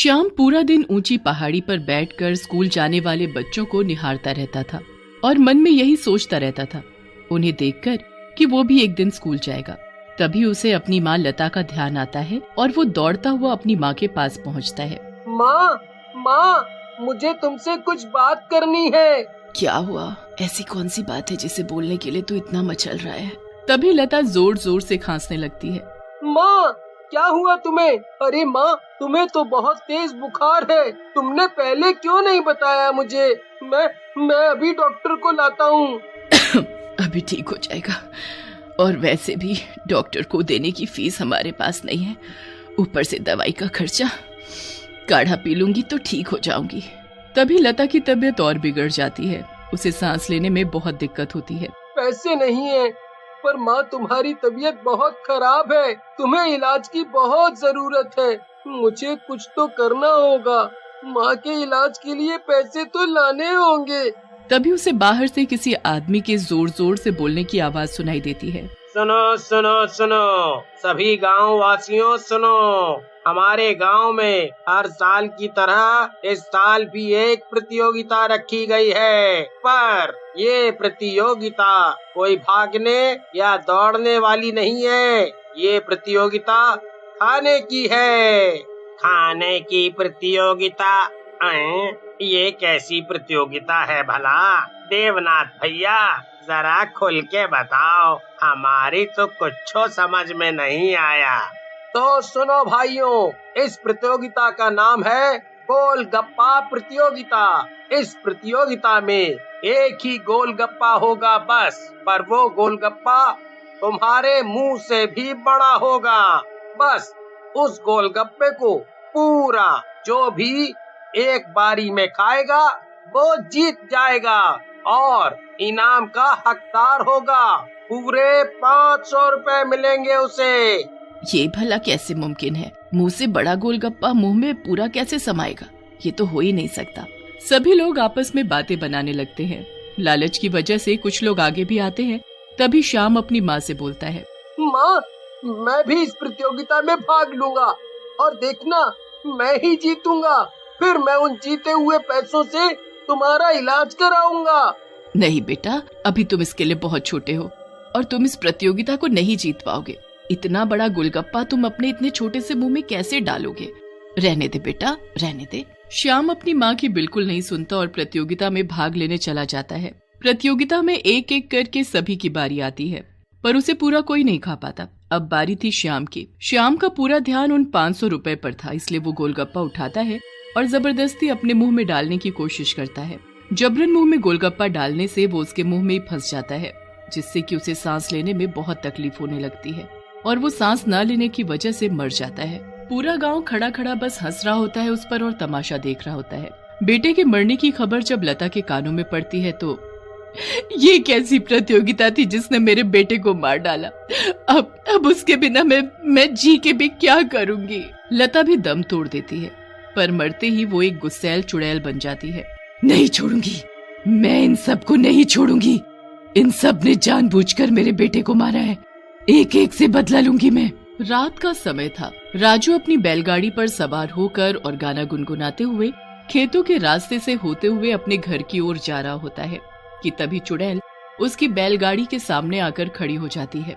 श्याम पूरा दिन ऊंची पहाड़ी पर बैठकर स्कूल जाने वाले बच्चों को निहारता रहता था और मन में यही सोचता रहता था, उन्हें देखकर कि वो भी एक दिन स्कूल जाएगा। तभी उसे अपनी माँ लता का ध्यान आता है और वो दौड़ता हुआ अपनी माँ के पास पहुँचता है। माँ, मुझे तुमसे कुछ बात करनी है। क्या हुआ? ऐसी कौन सी बात है जिसे बोलने के लिए तू इतना मचल रहा है? तभी लता जोर जोर से खांसने लगती है। माँ, क्या हुआ तुम्हें? अरे माँ, तुम्हें तो बहुत तेज बुखार है। तुमने पहले क्यों नहीं बताया मुझे? मैं अभी डॉक्टर को लाता हूँ। अभी ठीक हो जाएगा, और वैसे भी डॉक्टर को देने की फीस हमारे पास नहीं है, ऊपर से दवाई का खर्चा। काढ़ा पी लूंगी तो ठीक हो जाऊंगी। तभी लता की तबीयत और बिगड़ जाती है, उसे सांस लेने में बहुत दिक्कत होती है। पैसे नहीं है, पर माँ तुम्हारी तबीयत बहुत खराब है, तुम्हें इलाज की बहुत जरूरत है। मुझे कुछ तो करना होगा, माँ के इलाज के लिए पैसे तो लाने होंगे। तभी उसे बाहर से किसी आदमी के जोर जोर से बोलने की आवाज सुनाई देती है। सुनो सुनो सुनो, सभी गांव वासियों सुनो। हमारे गांव में हर साल की तरह इस साल भी एक प्रतियोगिता रखी गई है, पर ये प्रतियोगिता कोई भागने या दौड़ने वाली नहीं है। ये प्रतियोगिता खाने की है। खाने की प्रतियोगिता? ये कैसी प्रतियोगिता है भला? देवनाथ भैया, जरा खुल के बताओ, हमारी तो कुछ समझ में नहीं आया। तो सुनो भाइयों, इस प्रतियोगिता का नाम है गोलगप्पा प्रतियोगिता। इस प्रतियोगिता में एक ही गोलगप्पा होगा बस, पर वो गोलगप्पा तुम्हारे मुंह से भी बड़ा होगा। बस उस गोलगप्पे को पूरा जो भी एक बारी में खाएगा वो जीत जाएगा और इनाम का हकदार होगा। पूरे 500 रुपए मिलेंगे उसे। ये भला कैसे मुमकिन है? मुंह से बड़ा गोलगप्पा मुंह में पूरा कैसे समाएगा? ये तो हो ही नहीं सकता। सभी लोग आपस में बातें बनाने लगते हैं। लालच की वजह से कुछ लोग आगे भी आते हैं। तभी श्याम अपनी माँ से बोलता है। माँ, मैं भी इस प्रतियोगिता में भाग लूंगा और देखना, मैं ही जीतूंगा। फिर मैं उन जीते हुए पैसों से तुम्हारा इलाज कराऊंगा। नहीं बेटा, अभी तुम इसके लिए बहुत छोटे हो और तुम इस प्रतियोगिता को नहीं जीत पाओगे। इतना बड़ा गोलगप्पा तुम अपने इतने छोटे से मुंह में कैसे डालोगे? रहने दे बेटा, रहने दे। श्याम अपनी माँ की बिल्कुल नहीं सुनता और प्रतियोगिता में भाग लेने चला जाता है। प्रतियोगिता में एक एक करके सभी की बारी आती है, पर उसे पूरा कोई नहीं खा पाता। अब बारी थी श्याम की। श्याम का पूरा ध्यान उन 500 रुपए पर था, इसलिए वो गोलगप्पा उठाता है और जबरदस्ती अपने मुंह में डालने की कोशिश करता है। जबरन मुंह में गोलगप्पा डालने से वो उसके मुंह में ही फंस जाता है, जिससे कि उसे सांस लेने में बहुत तकलीफ होने लगती है और वो सांस न लेने की वजह से मर जाता है। पूरा गांव खड़ा खड़ा बस हंस रहा होता है उस पर और तमाशा देख रहा होता है। बेटे के मरने की खबर जब लता के कानों में पड़ती है तो ये कैसी प्रतियोगिता थी जिसने मेरे बेटे को मार डाला? अब उसके बिना मैं जी के भी क्या करूंगी? लता भी दम तोड़ देती है, पर मरते ही वो एक गुस्सैल चुड़ैल बन जाती है। नहीं छोड़ूंगी, मैं इन सबको नहीं छोड़ूंगी। इन सब ने जानबूझकर मेरे बेटे को मारा है, एक एक से बदला लूंगी मैं। रात का समय था। राजू अपनी बैलगाड़ी पर सवार होकर और गाना गुनगुनाते हुए खेतों के रास्ते से होते हुए अपने घर की ओर जा रहा होता है कि तभी चुड़ैल उसकी बैलगाड़ी के सामने आकर खड़ी हो जाती है।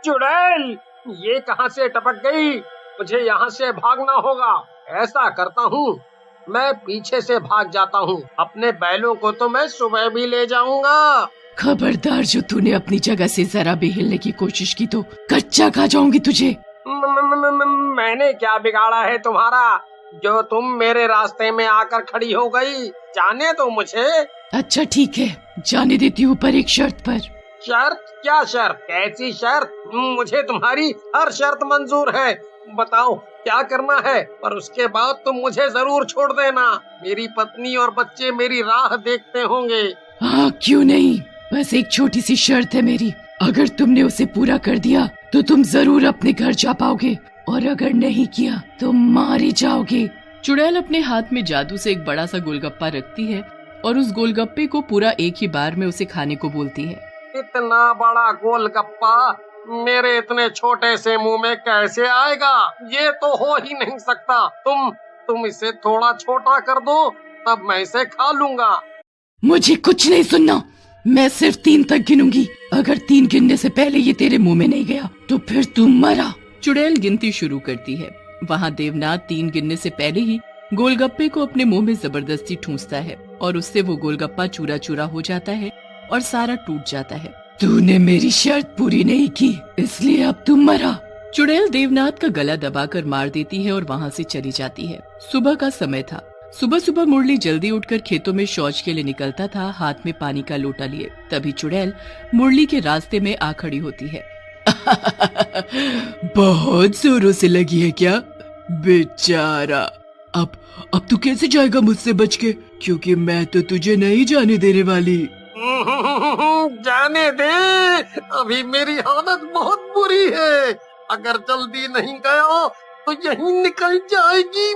चुड़ैल, ये कहाँ से टपक गई? मुझे यहाँ से भागना होगा। ऐसा करता हूँ, मैं पीछे से भाग जाता हूँ। अपने बैलों को तो मैं सुबह भी ले जाऊंगा। खबरदार, जो तूने अपनी जगह से जरा भी हिलने की कोशिश की तो कच्चा खा जाऊंगी तुझे। मैंने क्या बिगाड़ा है तुम्हारा जो तुम मेरे रास्ते में आकर खड़ी हो गई? जाने दो मुझे। अच्छा ठीक है, जाने देती हूँ, पर एक शर्त पर। शर्त? क्या शर्त? कैसी शर्त? मुझे तुम्हारी हर शर्त मंजूर है, बताओ क्या करना है, पर उसके बाद तुम मुझे जरूर छोड़ देना। मेरी पत्नी और बच्चे मेरी राह देखते होंगे। हाँ, क्यों नहीं, बस एक छोटी सी शर्त है मेरी। अगर तुमने उसे पूरा कर दिया तो तुम जरूर अपने घर जा पाओगे, और अगर नहीं किया तो मारे जाओगे। चुड़ैल अपने हाथ में जादू से एक बड़ा सा गोलगप्पा रखती है और उस गोलगप्पे को पूरा एक ही बार में उसे खाने को बोलती है। इतना बड़ा गोलगप्पा मेरे इतने छोटे से मुंह में कैसे आएगा? ये तो हो ही नहीं सकता। तुम इसे थोड़ा छोटा कर दो, तब मैं इसे खा लूंगा। मुझे कुछ नहीं सुनना, मैं सिर्फ 3 तक गिनूंगी। अगर 3 गिनने से पहले ये तेरे मुंह में नहीं गया तो फिर तू मरा। चुड़ैल गिनती शुरू करती है। वहाँ देवनाथ 3 गिनने से पहले ही गोलगप्पे को अपने मुंह में जबरदस्ती ठूंसता है और उससे वो गोलगप्पा चूरा चूरा हो जाता है और सारा टूट जाता है। तूने मेरी शर्त पूरी नहीं की, इसलिए अब तू मरा। चुड़ैल देवनाथ का गला दबाकर मार देती है और वहाँ से चली जाती है। सुबह का समय था। सुबह सुबह मुरली जल्दी उठकर खेतों में शौच के लिए निकलता था, हाथ में पानी का लोटा लिए। तभी चुड़ैल मुरली के रास्ते में आ खड़ी होती है। बहुत जोरों से लगी है क्या बेचारा? अब तू कैसे जाएगा मुझसे बच के? क्योंकि मैं तो तुझे नहीं जाने देने वाली। जाने दे, अभी मेरी हालत बहुत बुरी है। अगर जल्दी नहीं गया तो यहीं निकल जाएगी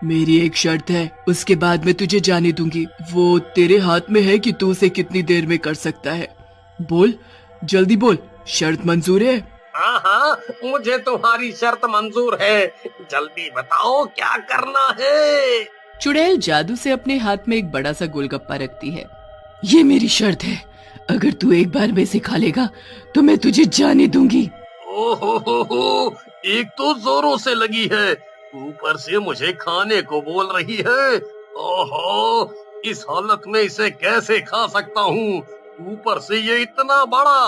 मेरी एक शर्त है, उसके बाद मैं तुझे जाने दूंगी। वो तेरे हाथ में है कि तू उसे कितनी देर में कर सकता है। बोल, जल्दी बोल, शर्त मंजूर है? हाँ, मुझे तुम्हारी शर्त मंजूर है। जल्दी बताओ क्या करना है। चुड़ैल जादू से अपने हाथ में एक बड़ा सा गोलगप्पा रखती है। ये मेरी शर्त है, अगर तू एक बार में इसे खा लेगा तो मैं तुझे जाने दूंगी। ओहो, एक तो जोरों से लगी है, ऊपर से मुझे खाने को बोल रही है। ओहो, इस हालत में इसे कैसे खा सकता हूँ? ऊपर से ये इतना बड़ा।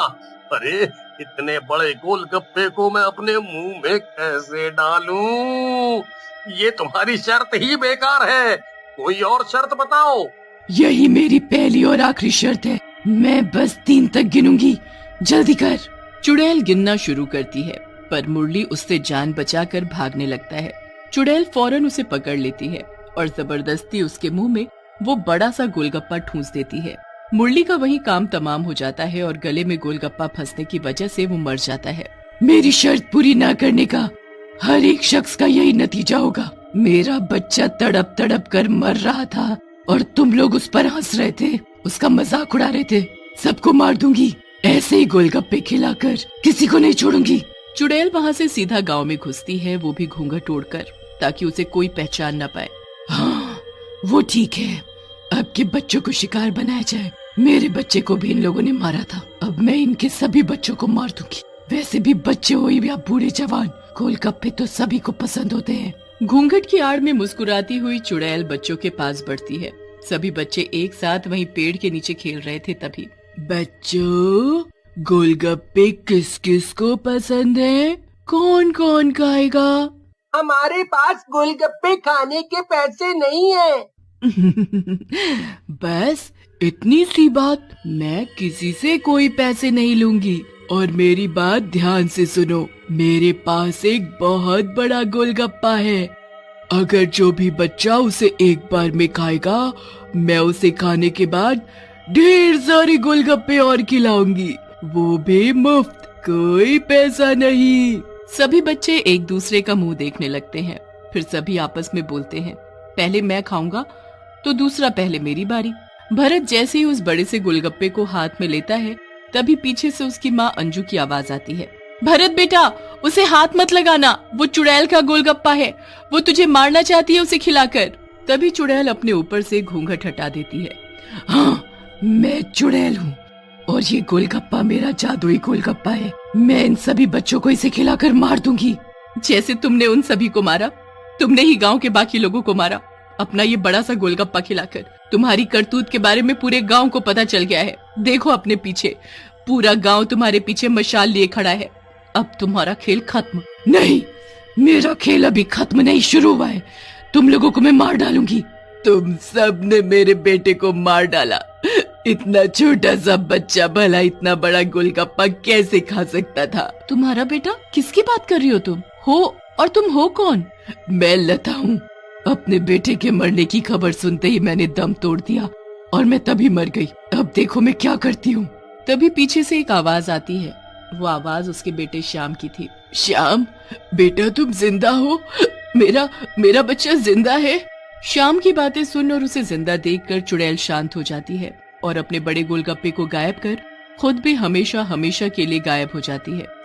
अरे, इतने बड़े गोलगप्पे को मैं अपने मुंह में कैसे डालूं? ये तुम्हारी शर्त ही बेकार है, कोई और शर्त बताओ। यही मेरी पहली और आखिरी शर्त है, मैं बस 3 तक गिनूंगी, जल्दी कर। चुड़ैल गिनना शुरू करती है, पर मुरली उससे जान बचाकर भागने लगता है। चुड़ैल फौरन उसे पकड़ लेती है और जबरदस्ती उसके मुंह में वो बड़ा सा गोलगप्पा ठूंस देती है। मुरली का वही काम तमाम हो जाता है और गले में गोलगप्पा फंसने की वजह से वो मर जाता है। मेरी शर्त पूरी ना करने का हर एक शख्स का यही नतीजा होगा। मेरा बच्चा तड़प तड़प कर मर रहा था और तुम लोग उस पर हंस रहे थे, उसका मजाक उड़ा रहे थे। सबको मार दूंगी, ऐसे ही गोलगप्पे खिलाकर किसी को नहीं छोड़ूंगी। चुड़ैल वहाँ से सीधा गांव में घुसती है, वो भी घूंघट ओढ़कर, ताकि उसे कोई पहचान न पाए। हाँ, वो ठीक है, अब के बच्चों को शिकार बनाया जाए। मेरे बच्चे को भी इन लोगों ने मारा था, अब मैं इनके सभी बच्चों को मार दूंगी। वैसे भी बच्चे हो या बूढ़े जवान, गोलगप्पे तो सभी को पसंद होते हैं। घूंघट की आड़ में मुस्कुराती हुई चुड़ैल बच्चों के पास बढ़ती है। सभी बच्चे एक साथ वहीं पेड़ के नीचे खेल रहे थे। तभी, बच्चों, गोलगप्पे किस किस को पसंद है? कौन कौन खाएगा? हमारे पास गोलगप्पे खाने के पैसे नहीं है। बस इतनी सी बात, मैं किसी से कोई पैसे नहीं लूंगी। और मेरी बात ध्यान से सुनो, मेरे पास एक बहुत बड़ा गोलगप्पा है। अगर जो भी बच्चा उसे एक बार में खाएगा, मैं उसे खाने के बाद ढेर सारे गोलगप्पे और खिलाऊंगी, वो भी मुफ्त, कोई पैसा नहीं। सभी बच्चे एक दूसरे का मुंह देखने लगते हैं। फिर सभी आपस में बोलते हैं, पहले मैं खाऊंगा तो दूसरा पहले मेरी बारी। भरत जैसे ही उस बड़े से गोलगप्पे को हाथ में लेता है, तभी पीछे से उसकी माँ अंजू की आवाज आती है। भरत बेटा, उसे हाथ मत लगाना, वो चुड़ैल का गोलगप्पा है, वो तुझे मारना चाहती है उसे खिलाकर। तभी चुड़ैल अपने ऊपर से घूंघट हटा देती है। हाँ, मैं चुड़ैल हूँ और ये गोलगप्पा मेरा जादुई गोलगप्पा है। मैं इन सभी बच्चों को इसे खिलाकर मार दूंगी। जैसे तुमने उन सभी को मारा, तुमने ही गांव के बाकी लोगों को मारा, अपना ये बड़ा सा गोलगप्पा खिलाकर। तुम्हारी करतूत के बारे में पूरे गांव को पता चल गया है। देखो अपने पीछे, पूरा गांव तुम्हारे पीछे मशाल लिए खड़ा है। अब तुम्हारा खेल खत्म। नहीं, मेरा खेल अभी खत्म नहीं, शुरू हुआ है। तुम लोगों को मैं मार डालूंगी। तुम सब ने मेरे बेटे को मार डाला। इतना छोटा सा बच्चा भला इतना बड़ा गोलगप्पा कैसे खा सकता था? तुम्हारा बेटा? किसकी बात कर रही हो तुम? हो, और तुम हो कौन? मैं लता हूँ। अपने बेटे के मरने की खबर सुनते ही मैंने दम तोड़ दिया और मैं तभी मर गई। अब देखो मैं क्या करती हूँ। तभी पीछे से एक आवाज आती है। वो आवाज उसके बेटे श्याम की थी। श्याम, बेटा तुम जिंदा हो? मेरा बच्चा जिंदा है? श्याम की बातें सुन और उसे जिंदा देखकर चुड़ैल शांत हो जाती है और अपने बड़े गोलगप्पे को गायब कर खुद भी हमेशा हमेशा के लिए गायब हो जाती है।